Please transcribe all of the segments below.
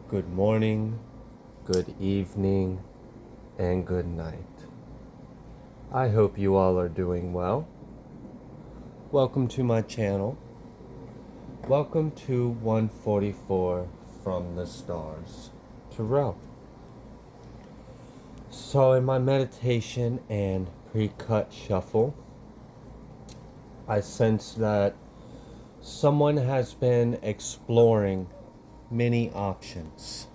Good morning, good evening, and good night. I hope you all are doing well. Welcome to my channel. Welcome to 144 from the stars Tarot. So in my meditation and pre-cut shuffle, I sense that someone has been exploring many options.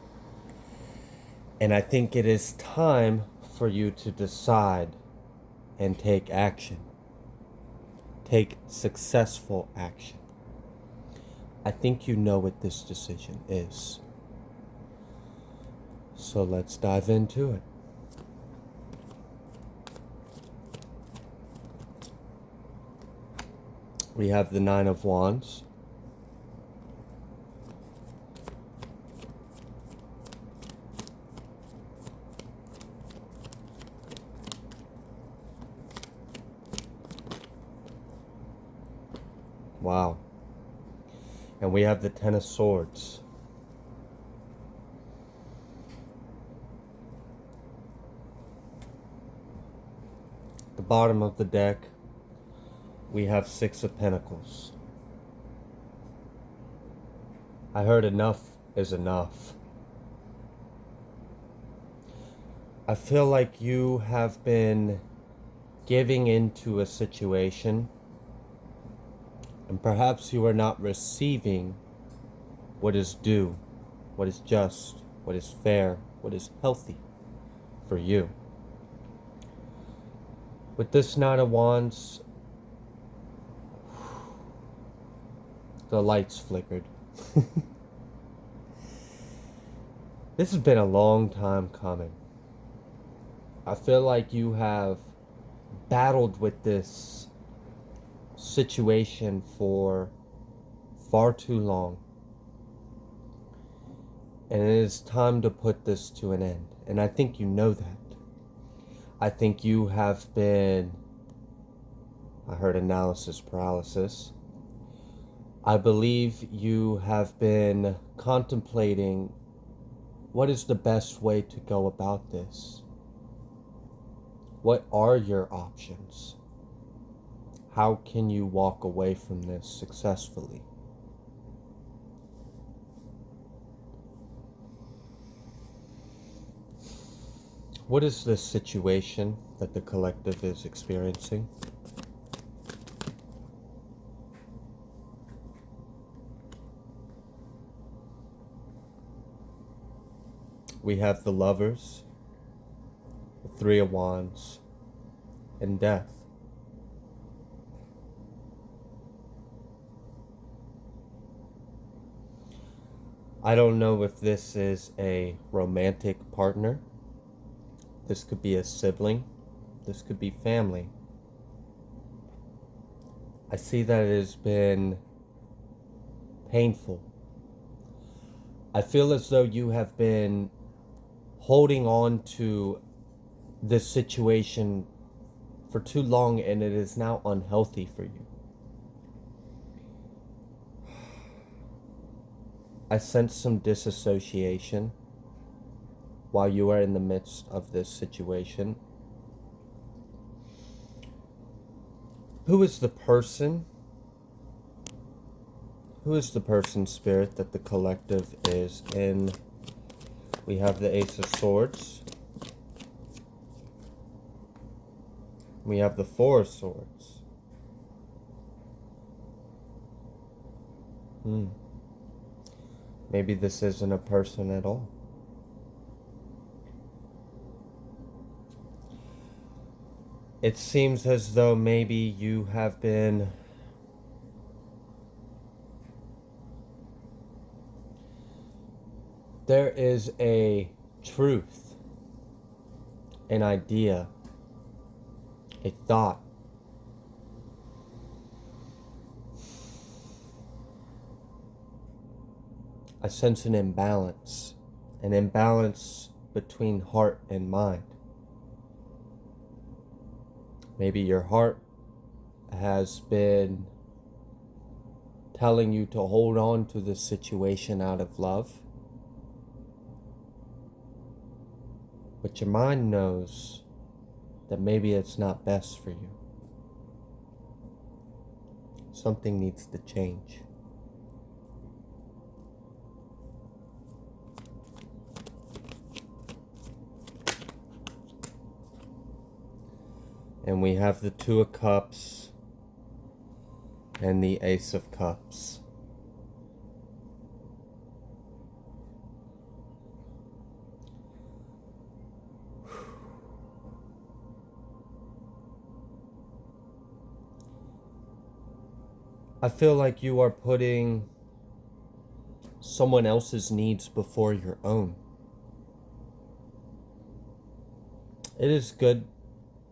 And I think it is time for you to decide and take action. Take successful action. I think you know what this decision is. So let's dive into it. We have the Nine of Wands. Wow. And we have the Ten of Swords. The bottom of the deck, we have Six of Pentacles. I heard enough is enough. I feel like you have been giving into a situation, and perhaps you are not receiving what is due, what is just, what is fair, what is healthy for you. With this Nine of Wands, the lights flickered. This has been a long time coming. I feel like you have battled with this situation for far too long. And it is time to put this to an end. And I think you know that. I think you have been, I heard analysis paralysis. I believe you have been contemplating what is the best way to go about this. What are your options? How can you walk away from this successfully? What is this situation that the collective is experiencing? We have the Lovers, the Three of Wands, and Death. I don't know if this is a romantic partner. This could be a sibling. This could be family. I see that it has been painful. I feel as though you have been holding on to this situation for too long, and it is now unhealthy for you. I sense some disassociation while you are in the midst of this situation. Who is the person? Who is the person, Spirit, that the collective is in? We have the Ace of Swords. We have the Four of Swords. Maybe this isn't a person at all. It seems as though maybe you have been there is a truth, an idea, a thought. I sense an imbalance between heart and mind. Maybe your heart has been telling you to hold on to this situation out of love. but your mind knows that maybe it's not best for you. Something needs to change. And we have the Two of Cups and the Ace of Cups. I feel like you are putting someone else's needs before your own. It is good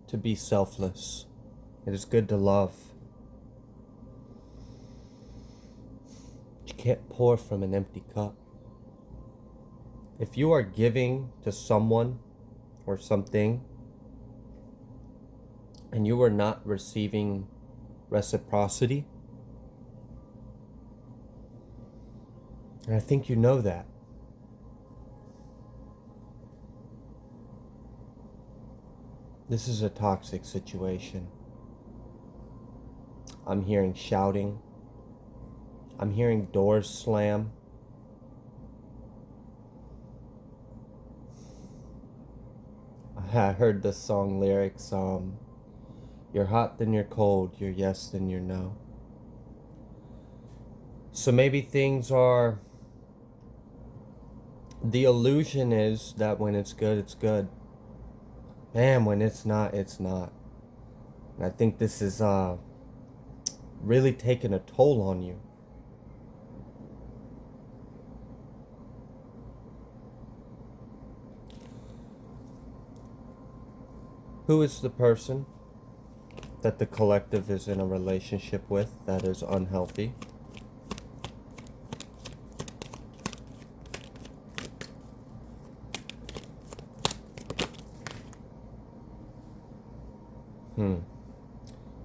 to be selfless. It is good to love. You can't pour from an empty cup. If you are giving to someone or something and you are not receiving reciprocity, and I think you know that, this is a toxic situation. I'm hearing shouting. I'm hearing doors slam. I heard the song lyrics, you're hot then you're cold, you're yes then you're no. So maybe things are, the illusion is that when it's good, it's good. Man, when it's not, it's not. And I think this is really taking a toll on you. Who is the person that the collective is in a relationship with that is unhealthy?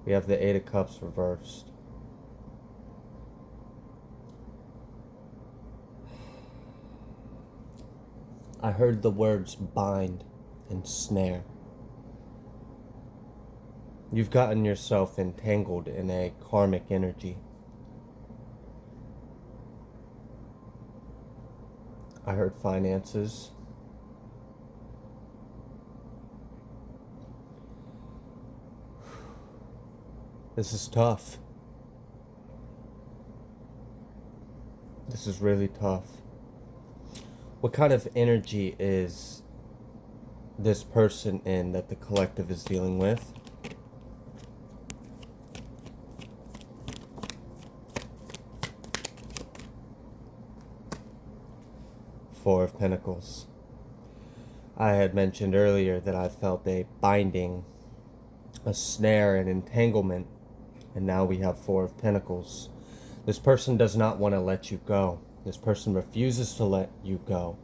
We have the Eight of Cups reversed. I heard the words bind and snare. You've gotten yourself entangled in a karmic energy. I heard finances. This is tough. This is really tough. What kind of energy is this person in that the collective is dealing with? Four of Pentacles. I had mentioned earlier that I felt a binding, a snare, an entanglement, and now we have Four of Pentacles. This person does not want to let you go. This person refuses to let you go.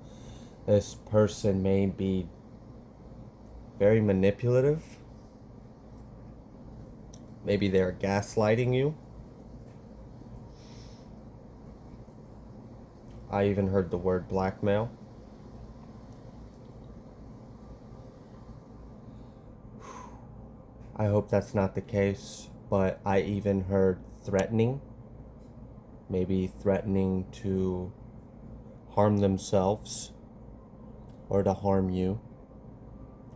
This person may be very manipulative. Maybe they're gaslighting you. I even heard the word blackmail. I hope that's not the case, but I even heard threatening. Maybe threatening to harm themselves or to harm you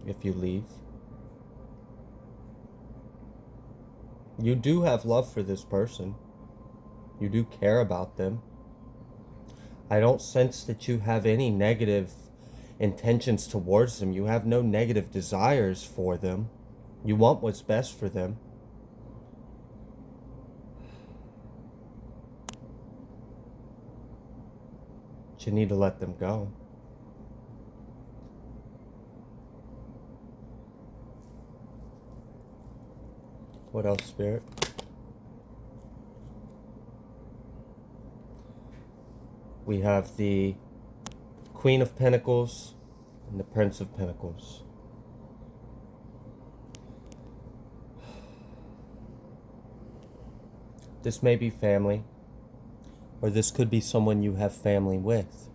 if you leave. You do have love for this person. You do care about them. I don't sense that you have any negative intentions towards them. You have no negative desires for them. You want what's best for them. But you need to let them go. What else, Spirit? We have the Queen of Pentacles and the Prince of Pentacles. This may be family, or this could be someone you have family with.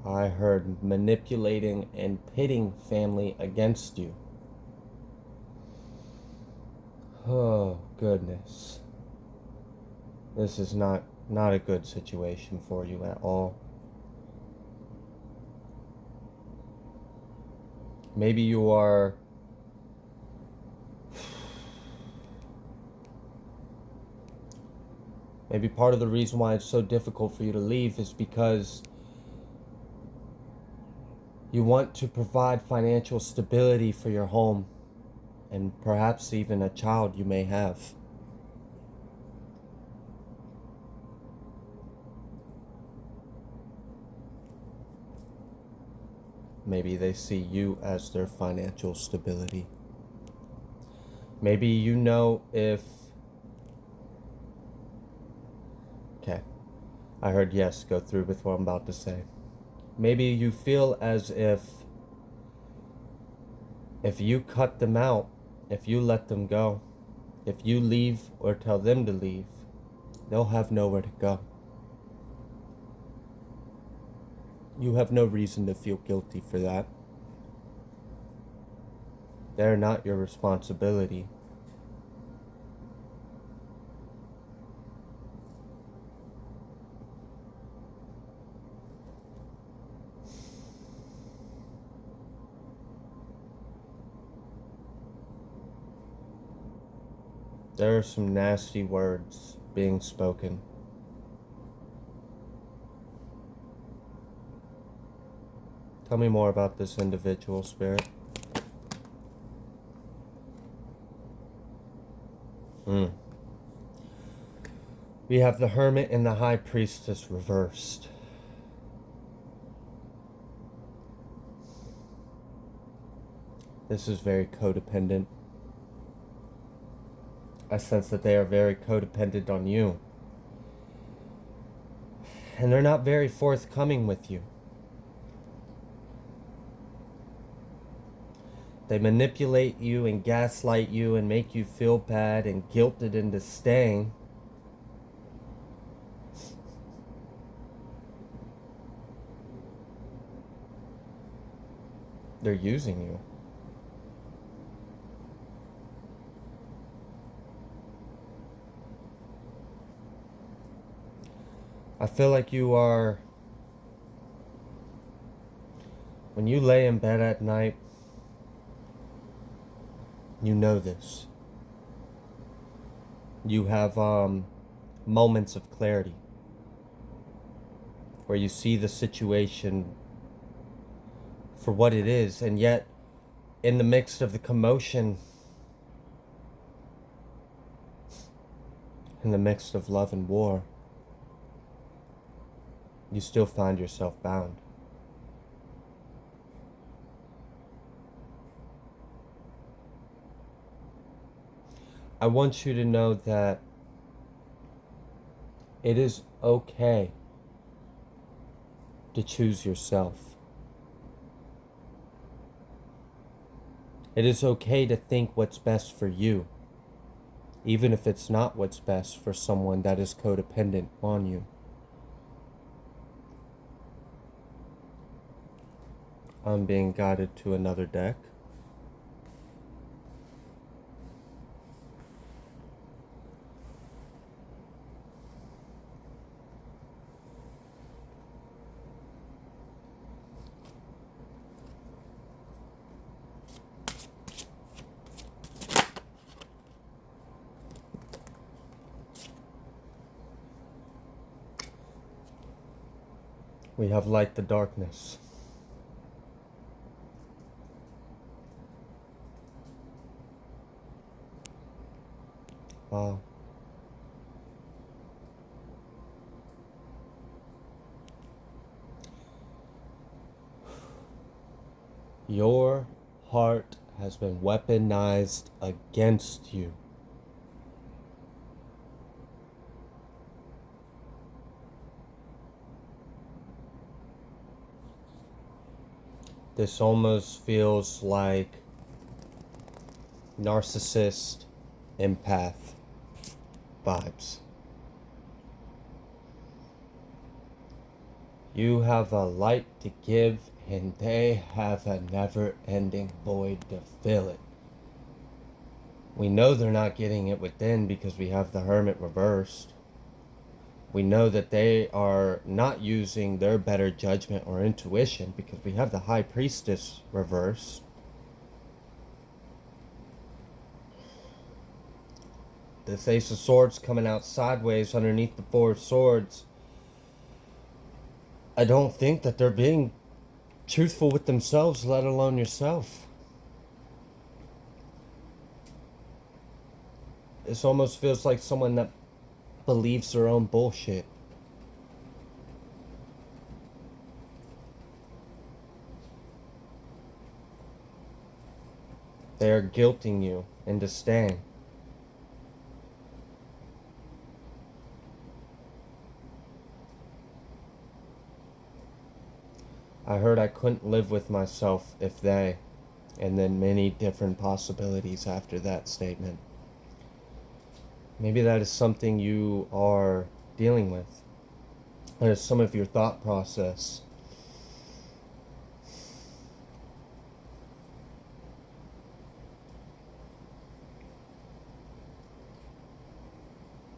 I heard manipulating and pitting family against you. Oh, goodness. This is not a good situation for you at all. Maybe you are maybe part of the reason why it's so difficult for you to leave is because you want to provide financial stability for your home and perhaps even a child you may have. Maybe they see you as their financial stability. Maybe you know if... Okay, I heard yes, go through with what I'm about to say. Maybe you feel as if you cut them out, if you let them go, if you leave or tell them to leave, they'll have nowhere to go. You have no reason to feel guilty for that. They're not your responsibility. There are some nasty words being spoken. Tell me more about this individual, Spirit. We have the Hermit and the High Priestess reversed. This is very codependent. I sense that they are very codependent on you. And they're not very forthcoming with you. They manipulate you and gaslight you and make you feel bad and guilted into staying. They're using you. I feel like you are... When you lay in bed at night, you know this. You have moments of clarity where you see the situation for what it is, and yet in the midst of the commotion, in the midst of love and war, you still find yourself bound. I want you to know that it is okay to choose yourself. It is okay to think what's best for you, even if it's not what's best for someone that is codependent on you. I'm being guided to another deck. We have light the darkness. Wow. Your heart has been weaponized against you. This almost feels like narcissist empath vibes. You have a light to give, and they have a never-ending void to fill it. We know they're not getting it within because we have the Hermit reversed. We know that they are not using their better judgment or intuition because we have the High Priestess reversed. This Ace of Swords coming out sideways underneath the Four of Swords. I don't think that they're being truthful with themselves, let alone yourself. This almost feels like someone that believes their own bullshit. They are guilting you into staying. I heard I couldn't live with myself if they, and then many different possibilities after that statement. Maybe that is something you are dealing with. That is some of your thought process.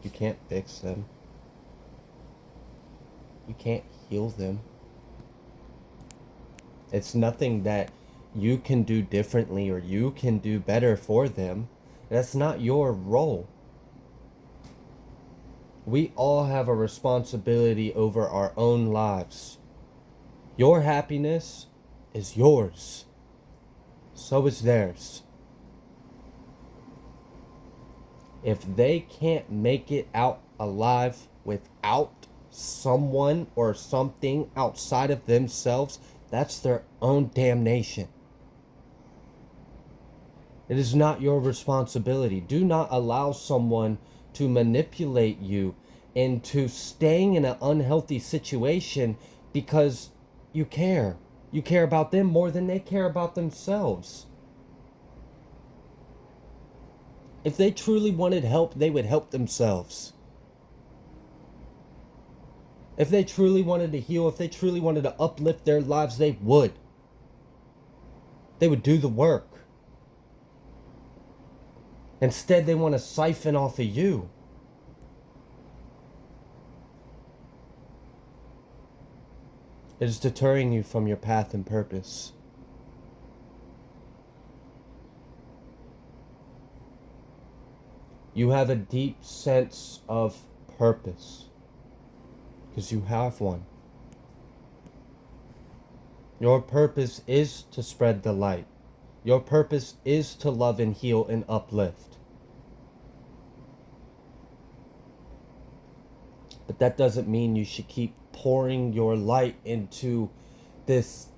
You can't fix them. You can't heal them. It's nothing that you can do differently or you can do better for them. That's not your role. We all have a responsibility over our own lives. Your happiness is yours. So is theirs. If they can't make it out alive without someone or something outside of themselves, that's their own damnation. It is not your responsibility. Do not allow someone to manipulate you into staying in an unhealthy situation because you care. You care about them more than they care about themselves. If they truly wanted help, they would help themselves. If they truly wanted to heal, if they truly wanted to uplift their lives, they would. They would do the work. Instead, they want to siphon off of you. It is deterring you from your path and purpose. You have a deep sense of purpose. Because you have one. Your purpose is to spread the light. Your purpose is to love and heal and uplift. But that doesn't mean you should keep pouring your light into this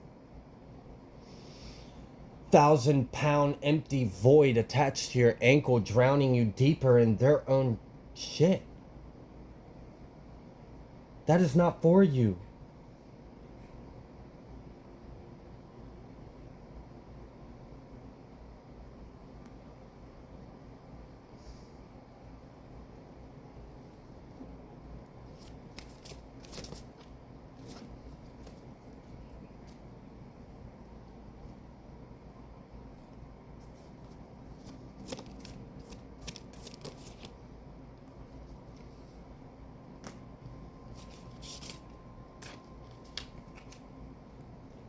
1,000-pound empty void attached to your ankle, drowning you deeper in their own shit. That is not for you.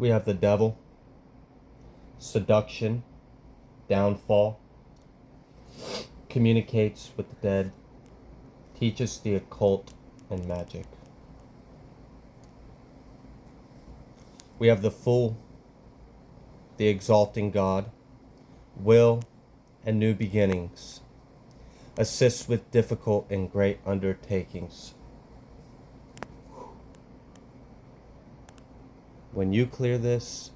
We have the devil, seduction, downfall, communicates with the dead, teaches the occult and magic. We have the fool, the exalting God, will and new beginnings, assists with difficult and great undertakings. When you clear this,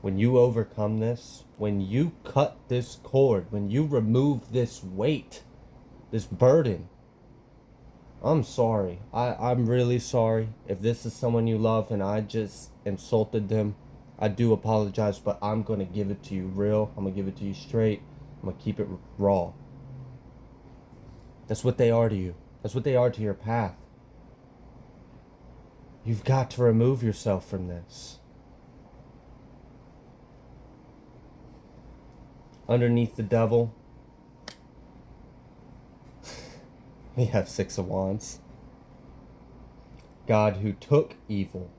when you overcome this, when you cut this cord, when you remove this weight, this burden, I'm sorry. I'm really sorry. If this is someone you love and I just insulted them, I do apologize, but I'm going to give it to you real. I'm going to give it to you straight. I'm going to keep it raw. That's what they are to you. That's what they are to your path. You've got to remove yourself from this. Underneath the devil, we have Six of Wands. God who took evil.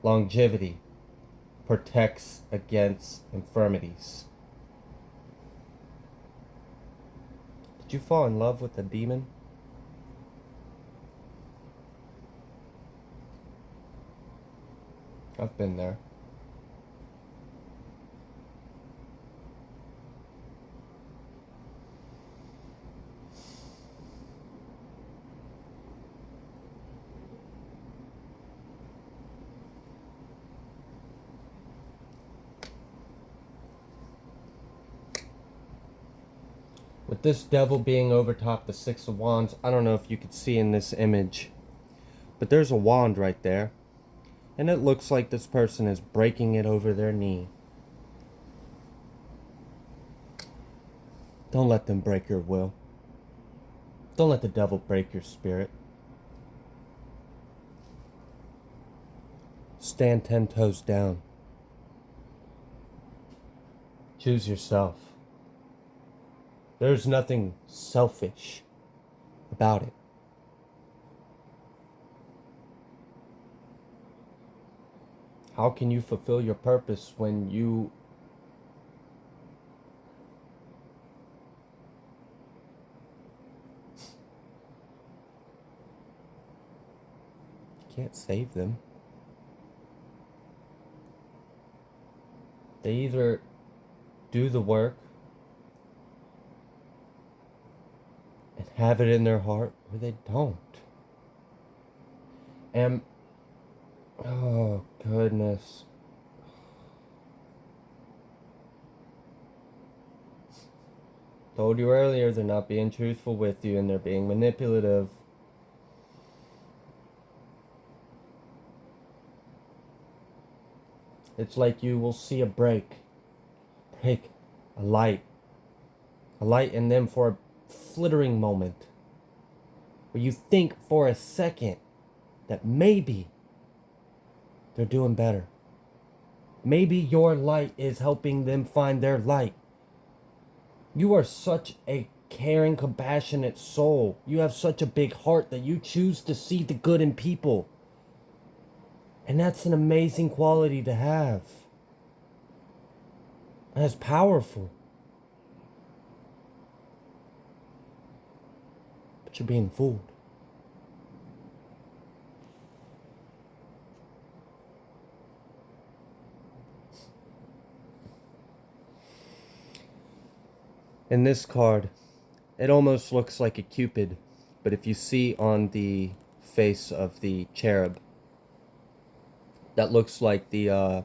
Longevity. Protects against infirmities. Did you fall in love with a demon? I've been there. With this devil being overtop the Six of Wands, I don't know if you could see in this image, but there's a wand right there. And it looks like this person is breaking it over their knee. Don't let them break your will. Don't let the devil break your spirit. Stand 10 toes down. Choose yourself. There's nothing selfish about it. How can you fulfill your purpose when you can't save them? They either do the work and have it in their heart, or they don't. And oh goodness. Told you earlier, they're not being truthful with you and they're being manipulative. It's like you will see a break, a light in them for a flittering moment, where you think for a second that maybe they're doing better. Maybe your light is helping them find their light. You are such a caring, compassionate soul. You have such a big heart that you choose to see the good in people. And that's an amazing quality to have. That's powerful. But you're being fooled. In this card, it almost looks like a Cupid, but if you see on the face of the cherub, that looks like the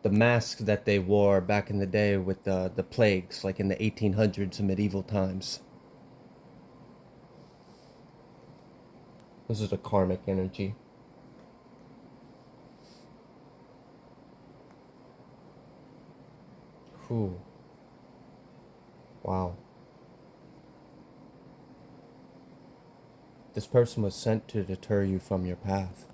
mask that they wore back in the day with the plagues, like in the 1800s and medieval times. This is a karmic energy. Whew. Wow. This person was sent to deter you from your path.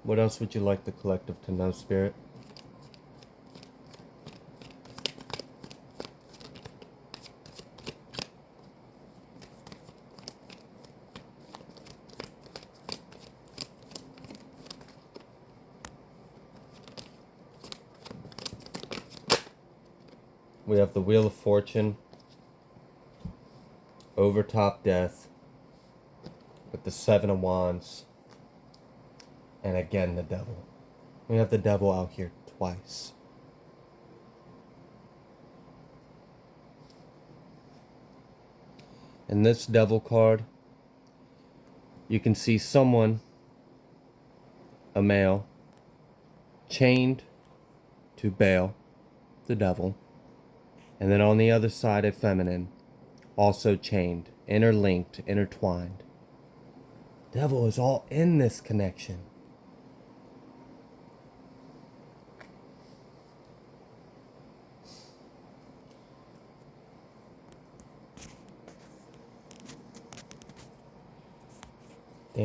What else would you like the collective to know, Spirit? We have the Wheel of Fortune, overtop death, with the Seven of Wands, and again the devil. We have the devil out here twice. In this devil card, you can see someone, a male, chained to Baal, the devil, and then on the other side a feminine, also chained, interlinked, intertwined. Devil is all in this connection.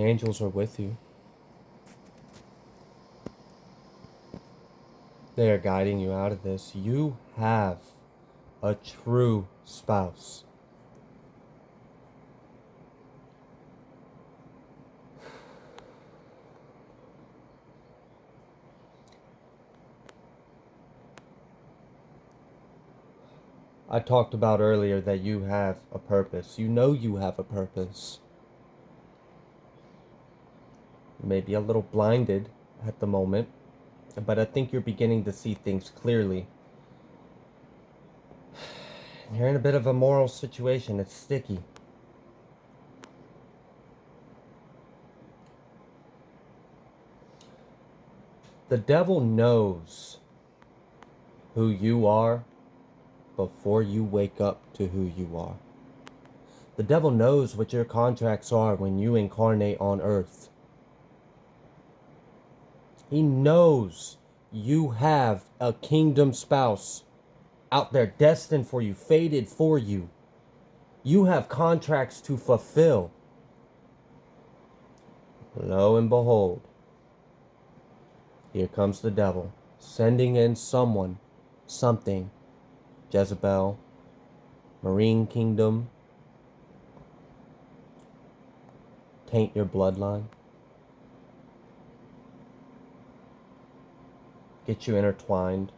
angels are with you. They are guiding you out of this. You have a true spouse. I talked about earlier that you have a purpose. You know you have a purpose. You may be a little blinded at the moment, but I think you're beginning to see things clearly. You're in a bit of a moral situation. It's sticky. The devil knows who you are before you wake up to who you are. The devil knows what your contracts are when you incarnate on earth. He knows you have a kingdom spouse out there destined for you, fated for you. You have contracts to fulfill. Lo and behold, here comes the devil, sending in someone, something, Jezebel, Marine Kingdom, taint your bloodline, get you intertwined,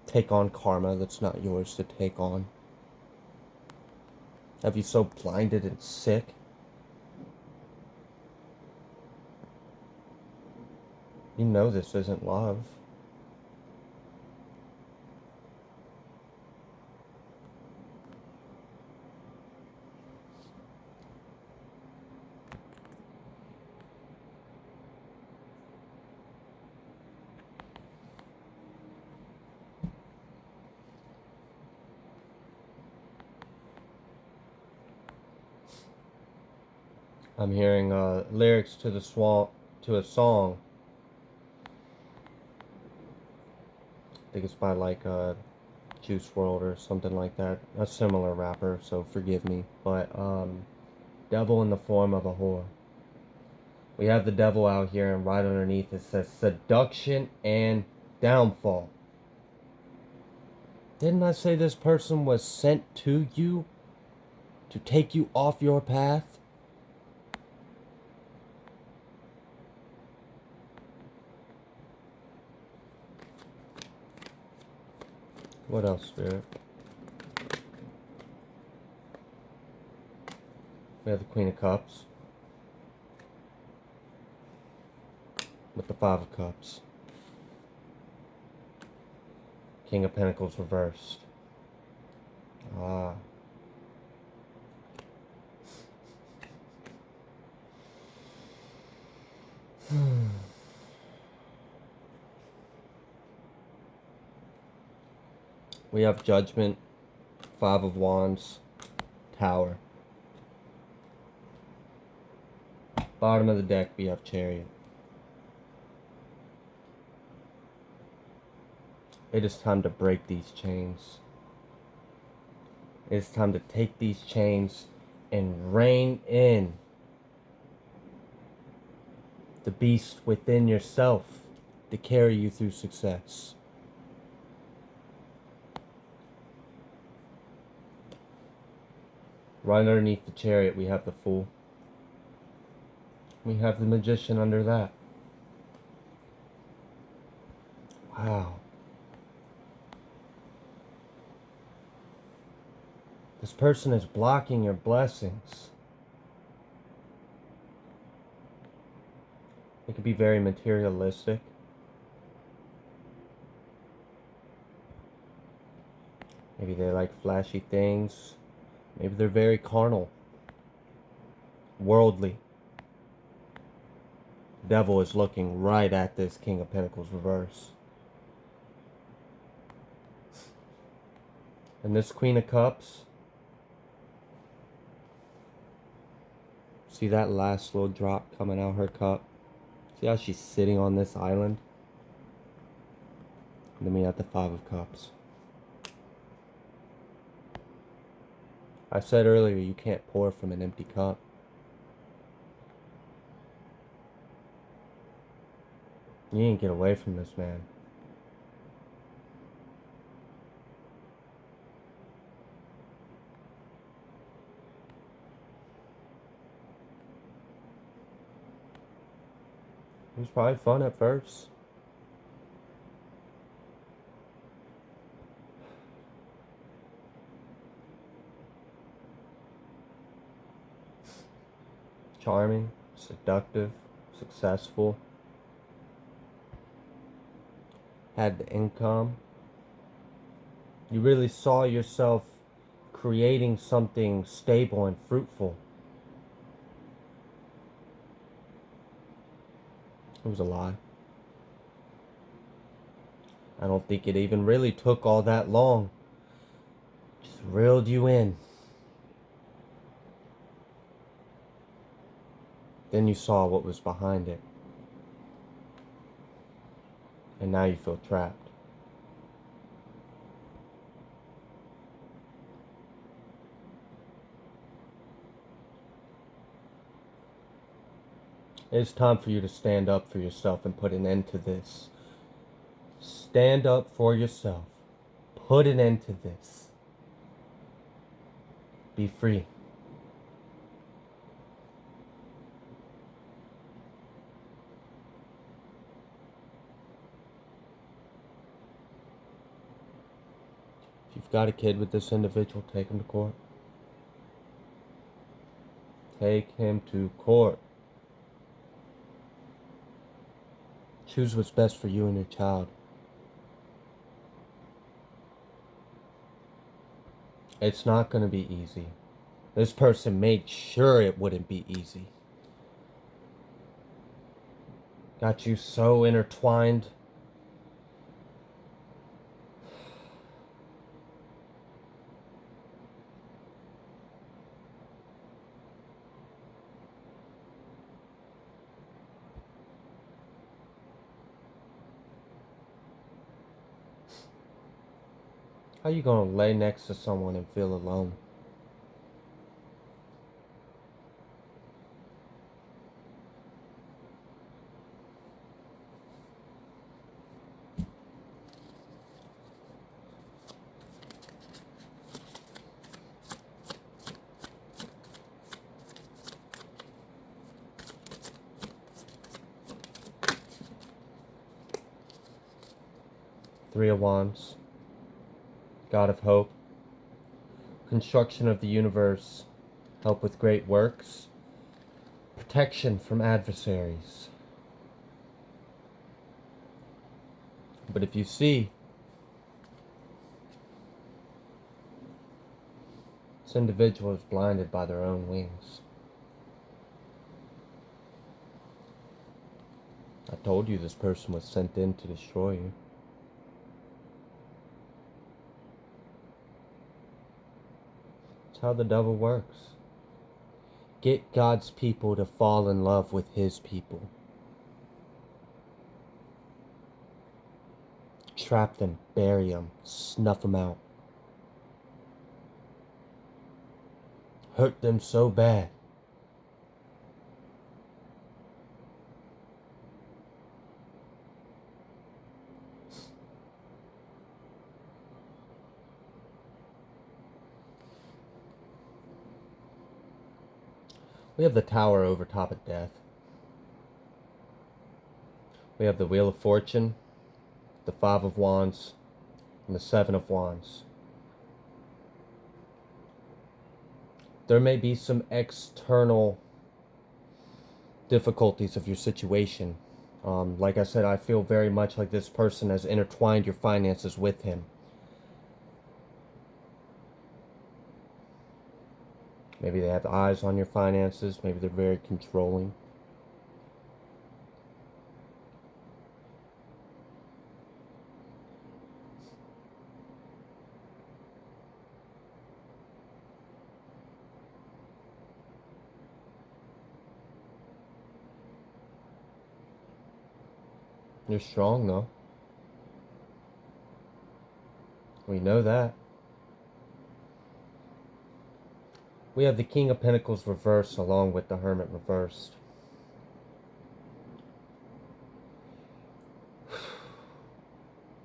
take on karma that's not yours to take on, have you so blinded and sick. You know this isn't love. I'm hearing lyrics to a song. I think it's by like Juice WRLD or something like that. A similar rapper, so forgive me. But devil in the form of a whore. We have the devil out here, and right underneath it says seduction and downfall. Didn't I say this person was sent to you to take you off your path? What else, Spirit? We have the Queen of Cups with the Five of Cups. King of Pentacles reversed. Ah. We have Judgment, Five of Wands, Tower. Bottom of the deck, we have Chariot. It is time to break these chains. It is time to take these chains and rein in the beast within yourself to carry you through success. Right underneath the Chariot, we have the Fool. We have the Magician under that. Wow. This person is blocking your blessings. It could be very materialistic. Maybe they like flashy things. Maybe they're very carnal, worldly. Devil is looking right at this King of Pentacles reverse. And this Queen of Cups, see that last little drop coming out her cup? See how she's sitting on this island? And then we have the Five of Cups. I said earlier you can't pour from an empty cup. You ain't get away from this man. It was probably fun at first. Charming, seductive, successful. Had the income. You really saw yourself creating something stable and fruitful. It was a lie. I don't think it even really took all that long. Just reeled you in. Then you saw what was behind it. And now you feel trapped. It's time for you to stand up for yourself and put an end to this. Stand up for yourself. Put an end to this. Be free. If you've got a kid with this individual, take him to court. Take him to court. Choose what's best for you and your child. It's not going to be easy. This person made sure it wouldn't be easy. Got you so intertwined. How you gonna lay next to someone and feel alone? Three of Wands. God of hope. Construction of the universe. Help with great works. Protection from adversaries. But if you see, this individual is blinded by their own wings. I told you this person was sent in to destroy you. That's how the devil works. Get God's people to fall in love with his people. Trap them, bury them, snuff them out. Hurt them so bad. We have the Tower over top of death. We have the Wheel of Fortune, the Five of Wands, and the Seven of Wands. There may be some external difficulties of your situation. Like I said, I feel very much like this person has intertwined your finances with him. Maybe they have eyes on your finances. Maybe they're very controlling. You're strong, though. We know that. We have the King of Pentacles reversed along with the Hermit reversed.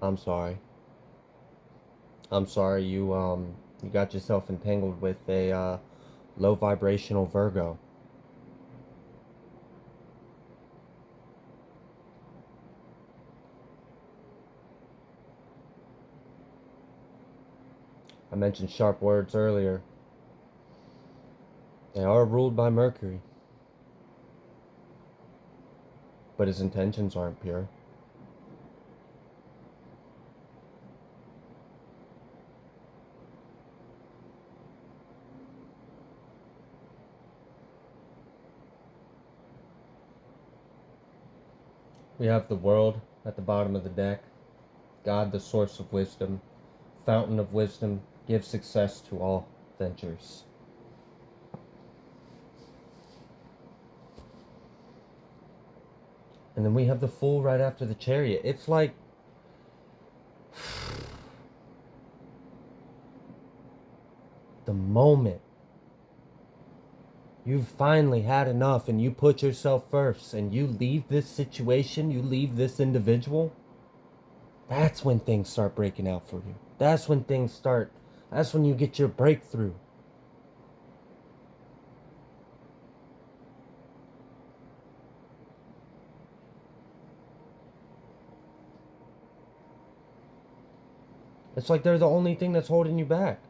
I'm sorry. I'm sorry you got yourself entangled with a low vibrational Virgo. I mentioned sharp words earlier. They are ruled by Mercury, but his intentions aren't pure. We have the World at the bottom of the deck. God, the source of wisdom, fountain of wisdom, gives success to all ventures. And then we have the Fool right after the Chariot. It's like the moment you've finally had enough and you put yourself first and you leave this situation, you leave this individual, that's when things start breaking out for you. That's when you get your breakthrough. It's like they're the only thing that's holding you back.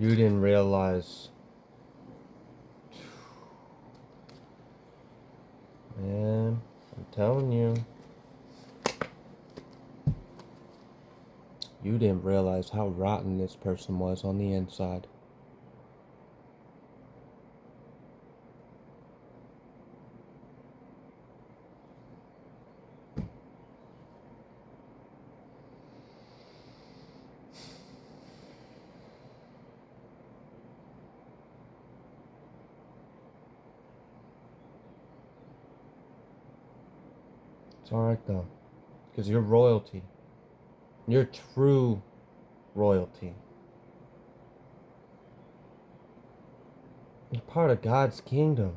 You didn't realize. Man, I'm telling you. You didn't realize how rotten this person was on the inside. It's alright though. Because you're royalty. You're true royalty. You're part of God's kingdom.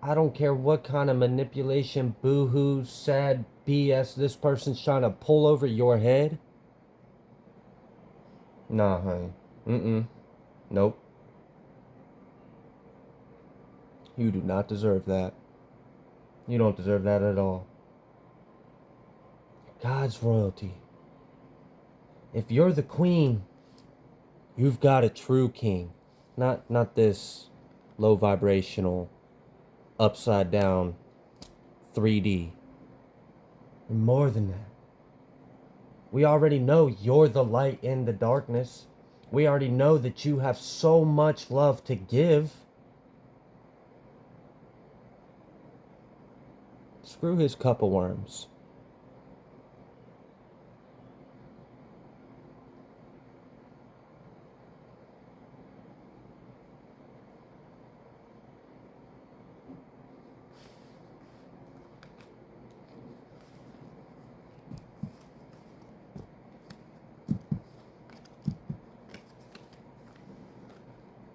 I don't care what kind of manipulation, boo-hoo, sad BS this person's trying to pull over your head. Nah, honey. Nope. You do not deserve that. You don't deserve that at all. God's royalty. If you're the queen, you've got a true king. Not this low vibrational, upside down 3D. You're more than that. We already know you're the light in the darkness. We already know that you have so much love to give. Screw his cup of worms.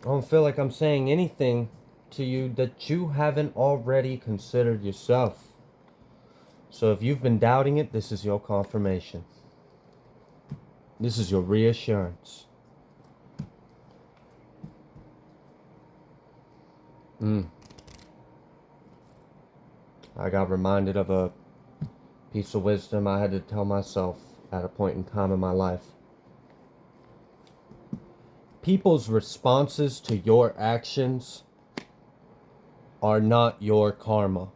I don't feel like I'm saying anything to you that you haven't already considered yourself. So if you've been doubting it, this is your confirmation. This is your reassurance. I got reminded of a piece of wisdom I had to tell myself at a point in time in my life. People's responses to your actions are not your karma.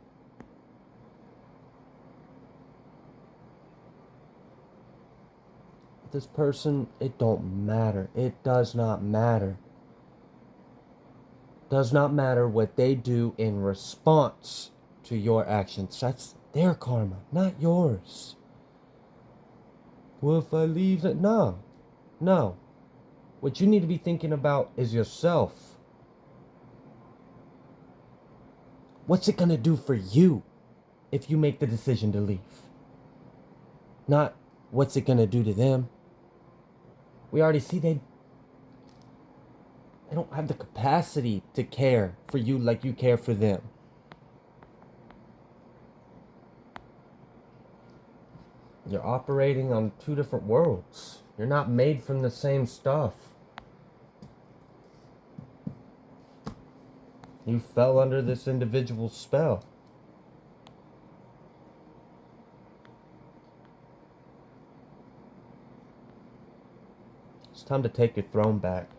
about this person, it don't matter. It does not matter. Does not matter what they do in response to your actions. That's their karma, not yours. Well, if I leave it, no. No. What you need to be thinking about is yourself. What's it gonna do for you if you make the decision to leave? Not what's it gonna do to them. We already see they don't have the capacity to care for you like you care for them. You're operating on two different worlds. You're not made from the same stuff. You fell under this individual's spell. It's time to take your throne back.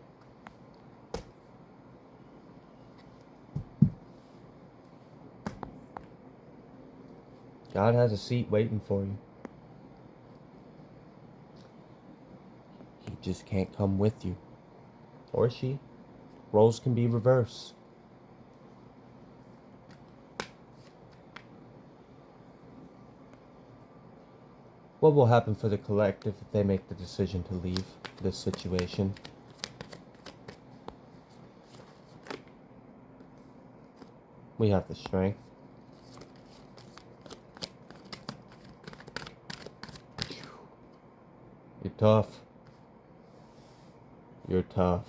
God has a seat waiting for you. He just can't come with you. Or she. Roles can be reversed. What will happen for the collective if they make the decision to leave this situation? We have the strength. You're tough. You're tough.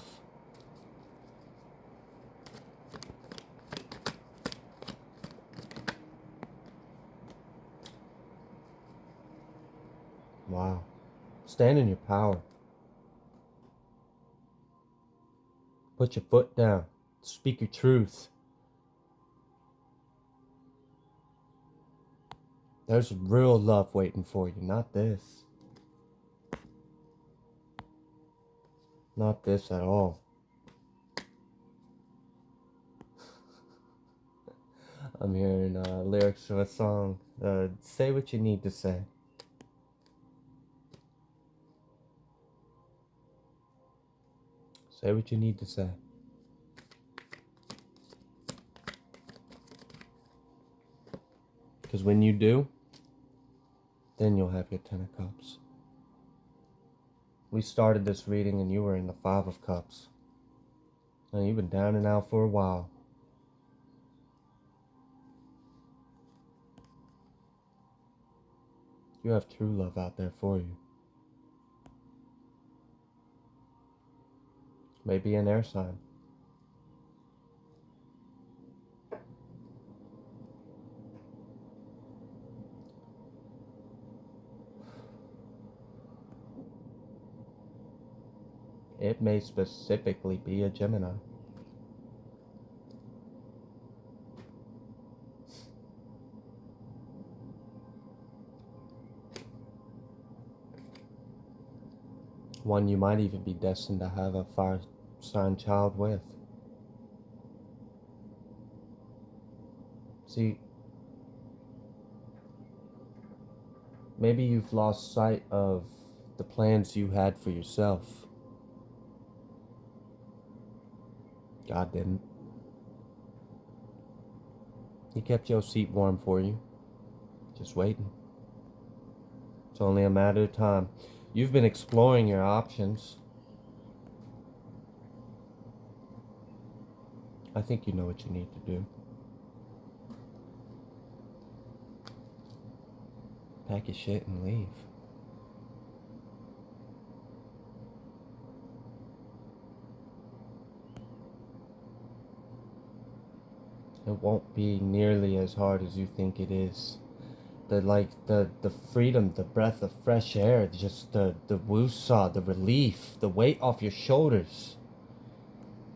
Wow. Stand in your power. Put your foot down. Speak your truth. There's real love waiting for you, not this. Not this at all. I'm hearing lyrics of a song. Say what you need to say. Say what you need to say. Because when you do, then you'll have your 10 of Cups. We started this reading and you were in the 5 of Cups. And you've been down and out for a while. You have true love out there for you. Maybe an air sign. It may specifically be a Gemini. One you might even be destined to have a fire sign child with. See, maybe you've lost sight of the plans you had for yourself. God didn't. He kept your seat warm for you. Just waiting. It's only a matter of time. You've been exploring your options. I think you know what you need to do. Pack your shit and leave. It won't be nearly as hard as you think it is. The freedom, the breath of fresh air, just the woosah, the relief, the weight off your shoulders.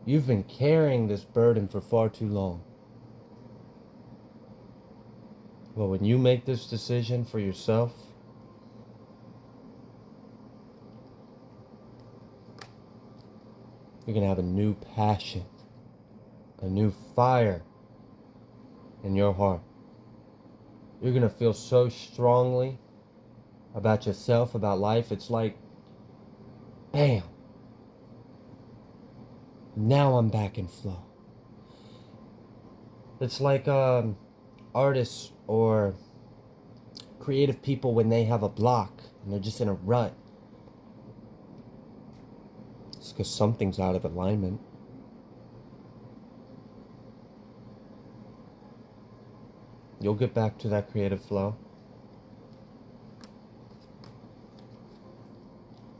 You've been carrying this burden for far too long. Well, when you make this decision for yourself, you're gonna have a new passion, a new fire in your heart. You're gonna feel so strongly about yourself, about life. It's like Bam! Now I'm back in flow. It's like artists or creative people when they have a block and they're just in a rut. It's because something's out of alignment. You'll get back to that creative flow.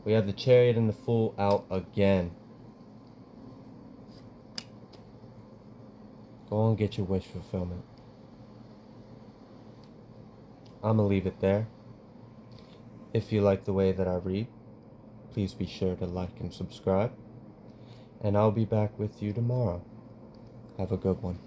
We have the Chariot and the Fool out again. Go on, get your wish fulfillment. I'm going to leave it there. If you like the way that I read, please be sure to like and subscribe. And I'll be back with you tomorrow. Have a good one.